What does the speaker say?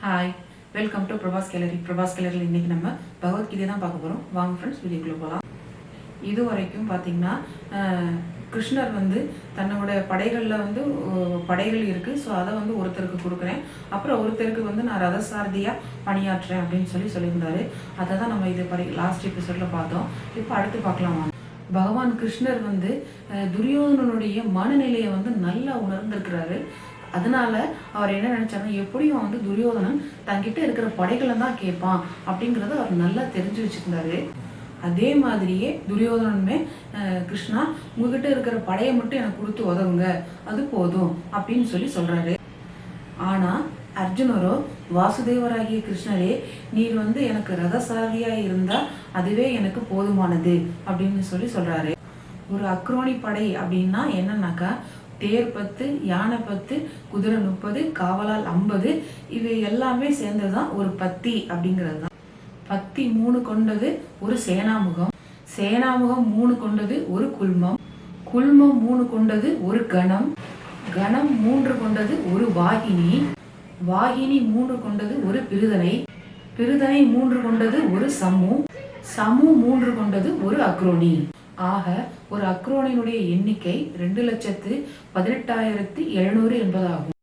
Hi, welcome to prabha'sGALLERY. prabha'sGALLERY இன்னைக்கு நம்ம பகவத்கீதை தான் பார்க்க போகிறோம். வாங்க ஃப்ரெண்ட்ஸ், வீடியோக்குள்ளே போகலாம். இது வரைக்கும் பார்த்தீங்கன்னா கிருஷ்ணர் தன்னோட படைகளில் படைகள் இருக்குது. ஸோ அதை ஒருத்தருக்கு கொடுக்குறேன், அப்புறம் ஒருத்தருக்கு நான் ரதசாரதியாக பணியாற்றுறேன் அப்படின்னு சொல்லியிருந்தாரு. அதை தான் நம்ம இது லாஸ்ட் எபிசோடில் பார்த்தோம். இப்போ அடுத்து பார்க்கலாம். பகவான் கிருஷ்ணர் துரியோதனனுடைய மனநிலையை நல்லா உணர்ந்திருக்கிறாரு. அதனால அவர் என்ன நினைச்சாருன்னா, எப்படியும் துரியோதனன் தங்கிட்ட இருக்கிற படைகளை தான் கேட்பான் அப்படிங்கறத அவர் நல்லா தெரிஞ்சு வச்சிருந்தாரு. அதே மாதிரியே துரியோதனனுமே கிருஷ்ணா, உங்ககிட்ட இருக்கிற படையை மட்டும் எனக்கு கொடுத்து உதவுங்க, அது போதும் அப்படின்னு சொல்றாரு. ஆனா அர்ஜுனரோ, வாசுதேவராகிய கிருஷ்ணரே, நீர் எனக்கு ரதசாரதியா இருந்தா அதுவே எனக்கு போதுமானது அப்படின்னு சொல்றாரு. ஒரு அக்ரோனி படை அப்படின்னா என்னன்னாக்கா, தேர் 10, யானை 10, குதிரை 30, காவலால் 50, இவை எல்லாமே சேர்ந்ததுதான் ஒரு பத்தி அப்படிங்கிறது தான். பத்தி 3 கொண்டது ஒரு சேனாமுகம், சேனாமுகம் 3 கொண்டது ஒரு குல்மம், குல்மம் 3 கொண்டது ஒரு கணம், கணம் 3 கொண்டது ஒரு வாகினி, வாகினி 3 கொண்டது ஒரு பிருதனை, பிருதனை 3 கொண்டது ஒரு சமு, சமு 3 கொண்டது ஒரு அக்ரோனி. ஆக ஒரு அக்ரோனினுடைய எண்ணிக்கை 2,18,700 என்பதாகும்.